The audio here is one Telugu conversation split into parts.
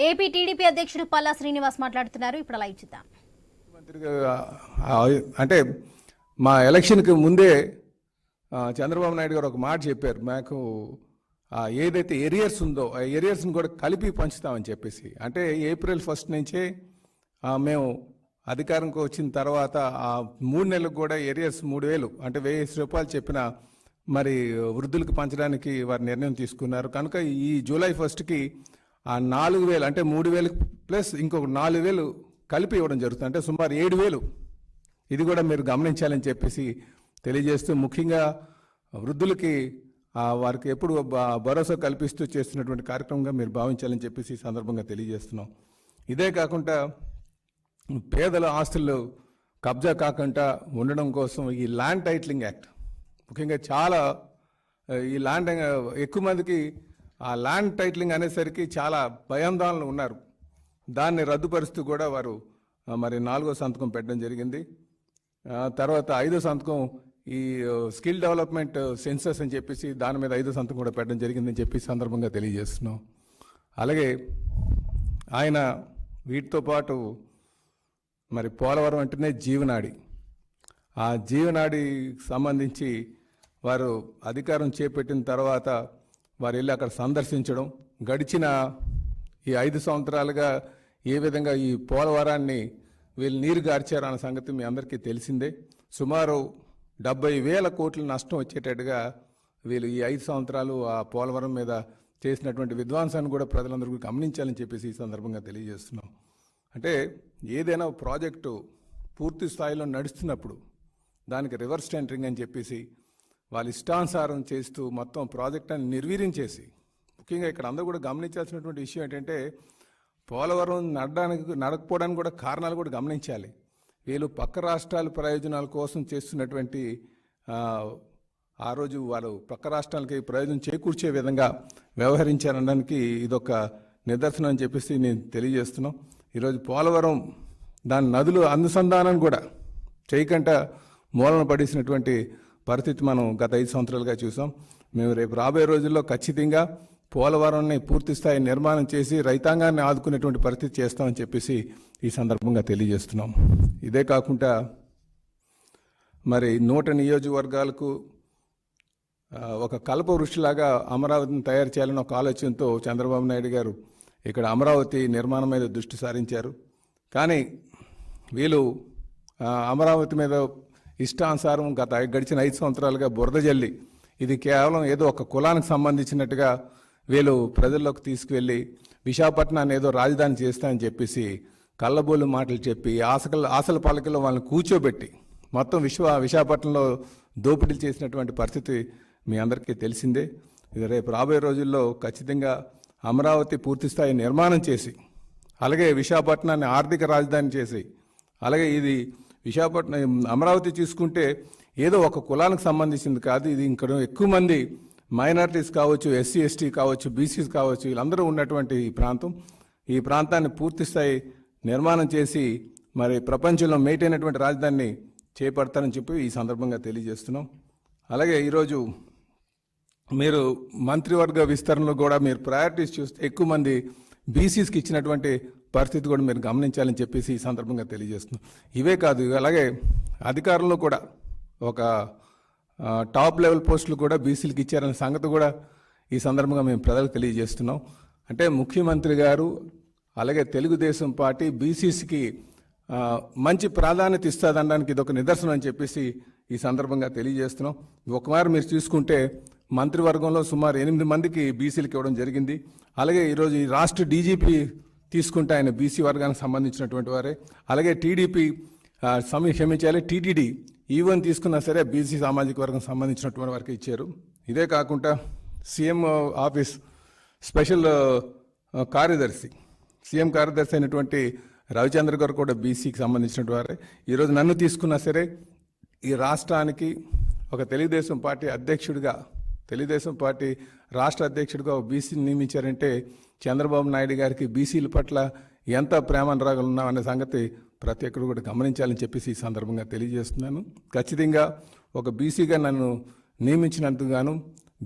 ఏపీ టీడీపీ అధ్యక్షుడు పల్లా శ్రీనివాస్ మాట్లాడుతున్నారు. ఇప్పుడు లైవ్ చూద్దాం. అంటే మా ఎలక్షన్కి ముందే చంద్రబాబు నాయుడు గారు ఒక మాట చెప్పారు, మాకు ఏదైతే ఏరియర్స్ ఉందో ఆ ఏరియర్స్ని కూడా కలిపి పంచుతామని చెప్పేసి. అంటే ఏప్రిల్ 1 నుంచే మేము అధికారంకి వచ్చిన తర్వాత ఆ 3 నెలలకు కూడా ఏరియర్స్ 3,000 అంటే 1,000 రూపాయలు చెప్పిన మరి వృద్ధులకు పంచడానికి వారు నిర్ణయం తీసుకున్నారు. కనుక ఈ జూలై 1కి ఆ 4,000 అంటే 3,000 ప్లస్ ఇంకొక 4,000 కలిపి ఇవ్వడం జరుగుతుంది. అంటే సుమారు 7,000. ఇది కూడా మీరు గమనించాలని చెప్పేసి తెలియజేస్తూ, ముఖ్యంగా వృద్ధులకి వారికి ఎప్పుడు భరోసా కల్పిస్తూ చేస్తున్నటువంటి కార్యక్రమంగా మీరు భావించాలని చెప్పేసి ఈ సందర్భంగా తెలియజేస్తున్నాం. ఇదే కాకుండా పేదల ఆస్తులు కబ్జా కాకుండా ఉండడం కోసం ఈ ల్యాండ్ టైటిలింగ్ యాక్ట్, ముఖ్యంగా చాలా ఈ ల్యాండ్ ఎక్కువ మందికి ఆ ల్యాండ్ టైటిలింగ్ అనేసరికి చాలా భయాందోళనలు ఉన్నారు. దాన్ని రద్దుపరుస్తూ కూడా వారు మరి 4వ సంతకం పెట్టడం జరిగింది. తర్వాత 5వ సంతకం ఈ స్కిల్ డెవలప్మెంట్ సెన్సస్ అని చెప్పేసి దాని మీద 5వ సంతకం కూడా పెట్టడం జరిగిందని చెప్పి సందర్భంగా తెలియజేస్తున్నాం. అలాగే ఆయన వీటితో పాటు మరి పోలవరం అంటేనే జీవనాడి, ఆ జీవనాడికి సంబంధించి వారు అధికారం చేపట్టిన తర్వాత వారు వెళ్ళి అక్కడ సందర్శించడం, గడిచిన ఈ 5 సంవత్సరాలుగా ఏ విధంగా ఈ పోలవరాన్ని వీళ్ళు నీరు గార్చారు అన్న సంగతి మీ అందరికీ తెలిసిందే. సుమారు 70,000 కోట్ల నష్టం వచ్చేటట్టుగా వీళ్ళు ఈ 5 సంవత్సరాలు ఆ పోలవరం మీద చేసినటువంటి విధ్వంసాన్ని కూడా ప్రజలందరూ గమనించాలని చెప్పేసి ఈ సందర్భంగా తెలియజేస్తున్నాం. అంటే ఏదైనా ప్రాజెక్టు పూర్తి స్థాయిలో నడుస్తున్నప్పుడు దానికి రివర్స్ టెండరింగ్ అని చెప్పేసి వాళ్ళు ఇష్టానుసారం చేస్తూ మొత్తం ప్రాజెక్టుని నిర్వీర్యం చేసి, ముఖ్యంగా ఇక్కడ అందరూ కూడా గమనించాల్సినటువంటి విషయం ఏంటంటే పోలవరం నడకపోవడానికి కూడా కారణాలు కూడా గమనించాలి. వీళ్ళు పక్క రాష్ట్రాల ప్రయోజనాల కోసం చేస్తున్నటువంటి ఆ రోజు వాళ్ళు పక్క రాష్ట్రాలకి ప్రయోజనం చేకూర్చే విధంగా వ్యవహరించారనడానికి ఇదొక నిదర్శనం అని చెప్పేసి నేను తెలియజేస్తున్నాం. ఈరోజు పోలవరం దాని నదులు అనుసంధానం కూడా చేయకుండా మూలన పడేసినటువంటి పరిస్థితి మనం గత 5 సంవత్సరాలుగా చూసాం. మేము రేపు రాబోయే రోజుల్లో ఖచ్చితంగా పోలవరాన్ని పూర్తి స్థాయి నిర్మాణం చేసి రైతాంగాన్ని ఆదుకునేటువంటి పరిస్థితి చేస్తామని చెప్పేసి ఈ సందర్భంగా తెలియజేస్తున్నాం. ఇదే కాకుండా మరి 100 నియోజకవర్గాలకు ఒక కల్ప వృష్టిలాగా అమరావతిని తయారు చేయాలని ఒక ఆలోచనతో చంద్రబాబు నాయుడు గారు ఇక్కడ అమరావతి నిర్మాణం మీద దృష్టి సారించారు. కానీ వీళ్ళు అమరావతి మీద ఇష్టానుసారం గడిచిన 5 సంవత్సరాలుగా బురద జల్లి ఇది కేవలం ఏదో ఒక కులానికి సంబంధించినట్టుగా వీళ్ళు ప్రజల్లోకి తీసుకువెళ్ళి విశాఖపట్నాన్ని ఏదో రాజధాని చేస్తానని చెప్పేసి కళ్ళబోలు మాటలు చెప్పి ఆశల పలకలో వాళ్ళని కూర్చోబెట్టి మొత్తం విశాఖపట్నంలో దోపిడీలు చేసినటువంటి పరిస్థితి మీ అందరికీ తెలిసిందే. ఇది రేపు రాబోయే రోజుల్లో ఖచ్చితంగా అమరావతి పూర్తిస్థాయి నిర్మాణం చేసి, అలాగే విశాఖపట్నాన్ని ఆర్థిక రాజధాని చేసి, అలాగే ఇది విశాఖపట్నం అమరావతి చూసుకుంటే ఏదో ఒక కులానికి సంబంధించింది కాదు, ఇది ఇంకా ఎక్కువ మంది మైనారిటీస్ కావచ్చు, ఎస్సీ ఎస్టీ కావచ్చు, బీసీస్ కావచ్చు, వీళ్ళందరూ ఉన్నటువంటి ఈ ప్రాంతాన్ని పూర్తిస్థాయి నిర్మాణం చేసి మరి ప్రపంచంలో మేటైనటువంటి రాజధానిని చేపడతారని చెప్పి ఈ సందర్భంగా తెలియజేస్తున్నాం. అలాగే ఈరోజు మీరు మంత్రివర్గ విస్తరణలో కూడా మీరు ప్రయారిటీస్ చూస్తే ఎక్కువ మంది బీసీస్కి ఇచ్చినటువంటి పరిస్థితి కూడా మీరు గమనించాలని చెప్పేసి ఈ సందర్భంగా తెలియజేస్తున్నాం. ఇవే కాదు, అలాగే అధికారంలో కూడా ఒక టాప్ లెవెల్ పోస్టులు కూడా బీసీలకు ఇచ్చారనే సంగతి కూడా ఈ సందర్భంగా మేము ప్రజలకు తెలియజేస్తున్నాం. అంటే ముఖ్యమంత్రి గారు అలాగే తెలుగుదేశం పార్టీ బీసీసీకి మంచి ప్రాధాన్యత ఇస్తుందనడానికి ఇది ఒక నిదర్శనం అని చెప్పేసి ఈ సందర్భంగా తెలియజేస్తున్నాం. ఒకమారు మీరు చూసుకుంటే మంత్రివర్గంలో సుమారు 8 మందికి బీసీలకు ఇవ్వడం జరిగింది. అలాగే ఈరోజు ఈ రాష్ట్ర డీజీపీ తీసుకుంటే ఆయన బీసీ వర్గానికి సంబంధించినటువంటి వారే. అలాగే టీడీపీ క్షమించాలి టీటీడీ ఈవెన్ తీసుకున్నా సరే బీసీ సామాజిక వర్గం సంబంధించినటువంటి వారికి ఇచ్చారు. ఇదే కాకుండా సీఎం ఆఫీస్ స్పెషల్ సీఎం కార్యదర్శి అయినటువంటి రవిచంద్ర గారు కూడా బీసీకి సంబంధించినటువంటి వారే. ఈరోజు నన్ను తీసుకున్నా సరే ఈ రాష్ట్రానికి ఒక తెలుగుదేశం పార్టీ రాష్ట్ర అధ్యక్షుడిగా ఒక బీసీని నియమించారంటే చంద్రబాబు నాయుడు గారికి బీసీల పట్ల ఎంత ప్రేమనురాగాలు ఉన్నామనే సంగతి ప్రతి ఒక్కరు కూడా గమనించాలని చెప్పేసి ఈ సందర్భంగా తెలియజేస్తున్నాను. ఖచ్చితంగా ఒక బీసీగా నన్ను నియమించినందుకు గాను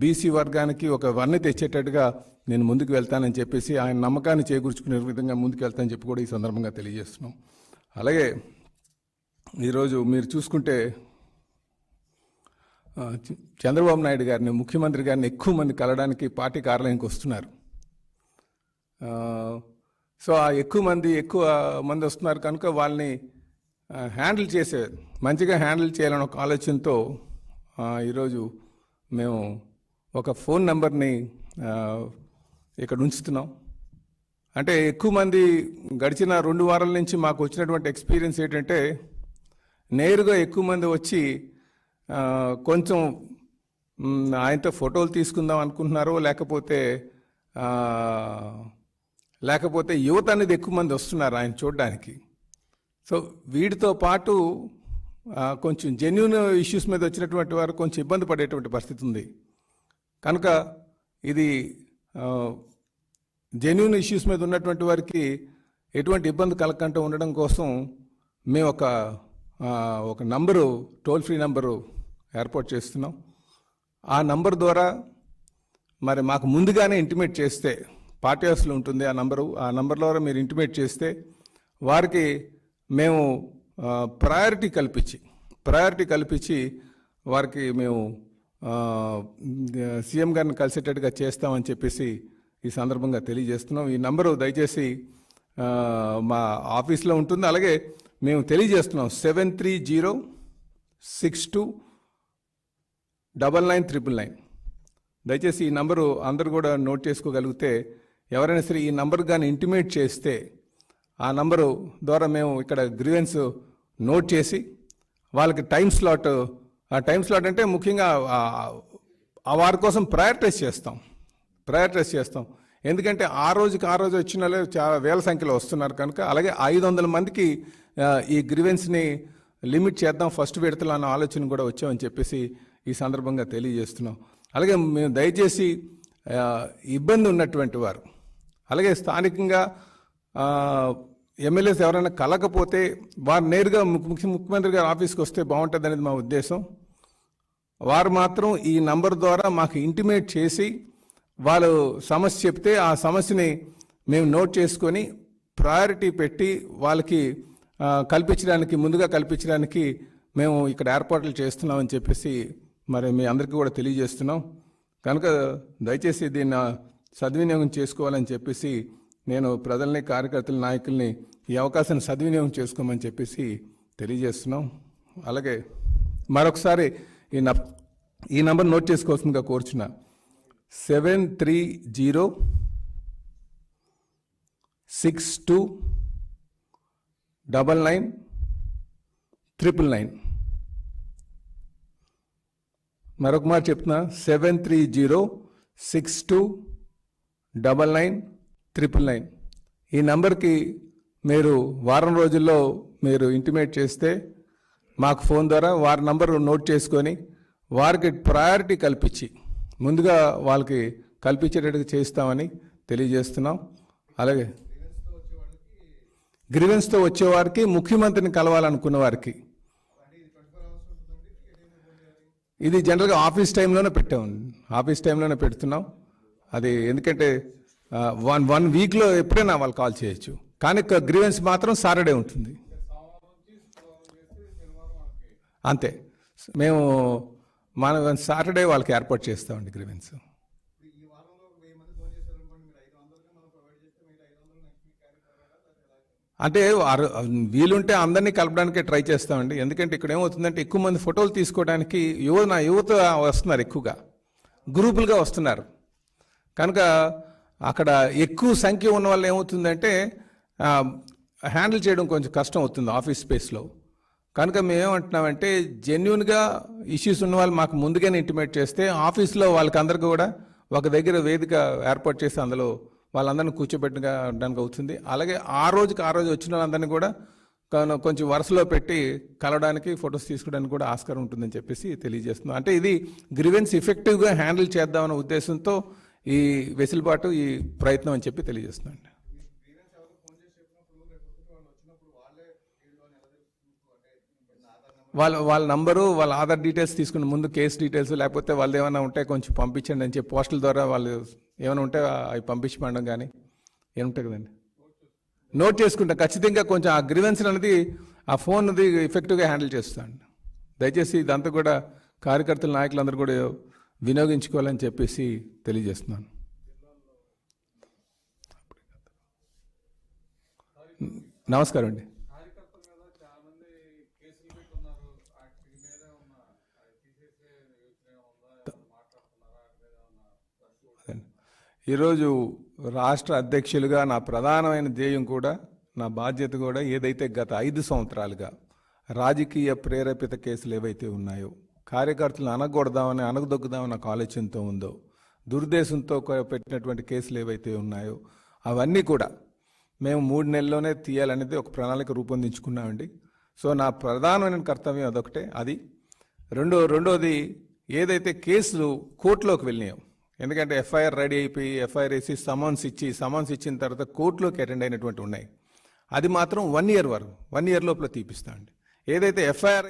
బీసీ వర్గానికి ఒక వన్నె తెచ్చేటట్టుగా నేను ముందుకు వెళ్తానని చెప్పేసి ఆయన నమ్మకాన్ని చేకూర్చుకునే విధంగా ముందుకు వెళ్తానని చెప్పి కూడా ఈ సందర్భంగా తెలియజేస్తున్నాం. అలాగే ఈరోజు మీరు చూసుకుంటే చంద్రబాబు నాయుడు గారిని, ముఖ్యమంత్రి గారిని ఎక్కువ మంది కలవడానికి పార్టీ కార్యాలయానికి వస్తున్నారు. సో ఆ ఎక్కువ మంది వస్తున్నారు కనుక వాళ్ళని మంచిగా హ్యాండిల్ చేయాలని ఒక ఆలోచనతో ఈరోజు మేము ఒక ఫోన్ నెంబర్ని ఇక్కడ ఉంచుతున్నాం. అంటే ఎక్కువ మంది గడిచిన 2 వారాల నుంచి మాకు వచ్చినటువంటి ఎక్స్పీరియన్స్ ఏంటంటే, నేరుగా ఎక్కువ మంది వచ్చి కొంచెం ఆయనతో ఫోటోలు తీసుకుందాం అనుకుంటున్నారో, లేకపోతే యువత అనేది ఎక్కువ మంది వస్తున్నారు ఆయన చూడడానికి. సో వీటితో పాటు కొంచెం జెన్యూన్ ఇష్యూస్ మీద వచ్చినటువంటి వారు కొంచెం ఇబ్బంది పడేటువంటి పరిస్థితి ఉంది. కనుక ఇది జెన్యూన్ ఇష్యూస్ మీద ఉన్నటువంటి వారికి ఎటువంటి ఇబ్బంది కలగకుండా ఉండడం కోసం మేము ఒక నంబరు, టోల్ ఫ్రీ నంబరు ఏర్పాటు చేస్తున్నాం. ఆ నంబర్ ద్వారా మరి మాకు ముందుగానే ఇంటిమేట్ చేస్తే, పార్టీ హౌస్లో ఉంటుంది ఆ నంబర్ ద్వారా మీరు ఇంటిమేట్ చేస్తే వారికి మేము ప్రయారిటీ కల్పించి వారికి మేము సీఎం గారిని కలిసేటట్టుగా చేస్తామని చెప్పేసి ఈ సందర్భంగా తెలియజేస్తున్నాం. ఈ నంబరు దయచేసి మా ఆఫీస్లో ఉంటుంది. అలాగే మేము తెలియజేస్తున్నాం 7306299999. దయచేసి ఈ నంబరు అందరూ కూడా నోట్ చేసుకోగలిగితే, ఎవరైనా సరే ఈ నంబర్ కానీ ఇంటిమేట్ చేస్తే ఆ నంబరు ద్వారా మేము ఇక్కడ గ్రీవెన్స్ నోట్ చేసి వాళ్ళకి టైం స్లాట్ అంటే ముఖ్యంగా ఆ వారి కోసం ప్రయారిటైజ్ చేస్తాం. ఎందుకంటే ఆ రోజు వచ్చిన వాళ్ళు చాలా వేల సంఖ్యలో వస్తున్నారు కనుక. అలాగే 500 మందికి ఈ గ్రీవెన్స్ని లిమిట్ చేద్దాం ఫస్ట్ విడతలో అన్న ఆలోచన కూడా వచ్చామని చెప్పేసి ఈ సందర్భంగా తెలియజేస్తున్నాం. అలాగే మేము దయచేసి ఇబ్బంది ఉన్నటువంటి వారు, అలాగే స్థానికంగా ఎమ్మెల్యేస్ ఎవరైనా కలకపోతే వారు నేరుగా ముఖ్యమంత్రి గారి ఆఫీస్కి వస్తే బాగుంటుంది అనేది మా ఉద్దేశం. వారు మాత్రం ఈ నంబర్ ద్వారా మాకు ఇంటిమేట్ చేసి వాళ్ళు సమస్య చెప్తే ఆ సమస్యని మేము నోట్ చేసుకొని ప్రయారిటీ పెట్టి వాళ్ళకి ముందుగా కల్పించడానికి మేము ఇక్కడ ఏర్పాట్లు చేస్తున్నామని చెప్పేసి మరి మీ అందరికీ కూడా తెలియజేస్తున్నాం. కనుక దయచేసి దీన్ని సద్వినియోగం చేసుకోవాలని చెప్పేసి నేను ప్రజల్ని, కార్యకర్తల, నాయకుల్ని ఈ అవకాశాన్ని సద్వినియోగం చేసుకోమని చెప్పేసి తెలియజేస్తున్నాం. అలాగే మరొకసారి ఈ నంబర్ నోట్ చేసుకోవాల్సిందిగా కోరుచున్నా. 7306299999. మరొక మాట చెప్తున్నా, 7306299999. ఈ నంబర్కి మీరు వారం రోజుల్లో మీరు ఇంటిమేట్ చేస్తే మాకు ఫోన్ ద్వారా వారి నంబరు నోట్ చేసుకొని వారికి ప్రయారిటీ కల్పించి ముందుగా వాళ్ళకి కల్పించేటట్టుగా చేస్తామని తెలియజేస్తున్నాం. అలాగే గ్రీవెన్స్తో వచ్చేవారికి, ముఖ్యమంత్రిని కలవాలనుకున్న వారికి ఇది జనరల్గా ఆఫీస్ టైంలోనే పెడుతున్నాం. అది ఎందుకంటే 1 వీక్లో ఎప్పుడైనా వాళ్ళు కాల్ చేయొచ్చు, కానీ గ్రీవెన్స్ మాత్రం సాటర్డే ఉంటుంది. అంతే, మేము మన సాటర్డే వాళ్ళకి ఏర్పాటు చేస్తామండి గ్రీవెన్స్. అంటే వీలుంటే అందరినీ కలపడానికే ట్రై చేస్తామండి. ఎందుకంటే ఇక్కడ ఏమవుతుందంటే ఎక్కువ మంది ఫోటోలు తీసుకోవడానికి యువత వస్తున్నారు, ఎక్కువగా గ్రూపులుగా వస్తున్నారు. కనుక అక్కడ ఎక్కువ సంఖ్య ఉన్న వాళ్ళు ఏమవుతుందంటే హ్యాండిల్ చేయడం కొంచెం కష్టం అవుతుంది ఆఫీస్ స్పేస్లో. కనుక మేమేమంటున్నామంటే జెన్యున్గా ఇష్యూస్ ఉన్న వాళ్ళు మాకు ముందుగానే ఇంటిమేట్ చేస్తే ఆఫీస్లో వాళ్ళకి అందరికీ కూడా ఒక దగ్గర వేదిక ఏర్పాటు చేసి అందులో వాళ్ళందరినీ కూర్చోబెట్టడానికి అవుతుంది. అలాగే ఆ రోజు వచ్చిన వాళ్ళందరినీ కూడా కొంచెం వరుసలో పెట్టి కలవడానికి, ఫొటోస్ తీసుకోవడానికి కూడా ఆస్కారం ఉంటుందని చెప్పేసి తెలియజేస్తున్నాం. అంటే ఇది గ్రీవెన్స్ ఎఫెక్టివ్గా హ్యాండిల్ చేద్దామన్న ఉద్దేశంతో ఈ వెసులుబాటు, ఈ ప్రయత్నం అని చెప్పి తెలియజేస్తున్నాం. వాళ్ళ నంబరు వాళ్ళ ఆధార్ డీటెయిల్స్ తీసుకుని ముందు కేసు డీటెయిల్స్ లేకపోతే వాళ్ళు ఏమైనా ఉంటే కొంచెం పంపించండి అని చెప్పి పోస్టల్ ద్వారా వాళ్ళు ఏమైనా ఉంటే అవి పంపించమండం కానీ ఏముంటాయి కదండి నోట్ చేసుకుంటాం ఖచ్చితంగా కొంచెం ఆ గ్రీవెన్స్ అనేది ఆ ఫోన్ది ఎఫెక్టివ్గా హ్యాండిల్ చేస్తాను. దయచేసి ఇదంతా కూడా కార్యకర్తల నాయకులందరూ కూడా వినియోగించుకోవాలని చెప్పేసి తెలియజేస్తున్నాను. నమస్కారం అండి. ఈరోజు రాష్ట్ర అధ్యక్షులుగా నా ప్రధానమైన ధ్యేయం కూడా నా బాధ్యత కూడా ఏదైతే గత 5 సంవత్సరాలుగా రాజకీయ ప్రేరేపిత కేసులు ఏవైతే ఉన్నాయో కార్యకర్తలను అనగదొక్కుదామని నాకు ఆలోచనతో ఉందో దురుద్దేశంతో పెట్టినటువంటి కేసులు ఏవైతే ఉన్నాయో అవన్నీ కూడా మేము 3 నెలల్లోనే తీయాలనేది ఒక ప్రణాళిక రూపొందించుకున్నామండి. సో నా ప్రధానమైన కర్తవ్యం అదొకటే. అది రెండోది ఏదైతే కేసులు కోర్టులోకి వెళ్ళినాయో, ఎందుకంటే ఎఫ్ఐఆర్ రెడీ అయిపోయి ఎఫ్ఐఆర్ వేసి సమన్స్ ఇచ్చిన తర్వాత కోర్టులోకి అటెండ్ అయినటువంటి ఉన్నాయి, అది మాత్రం 1 year లోపల తీపిస్తామండి. ఏదైతే ఎఫ్ఐఆర్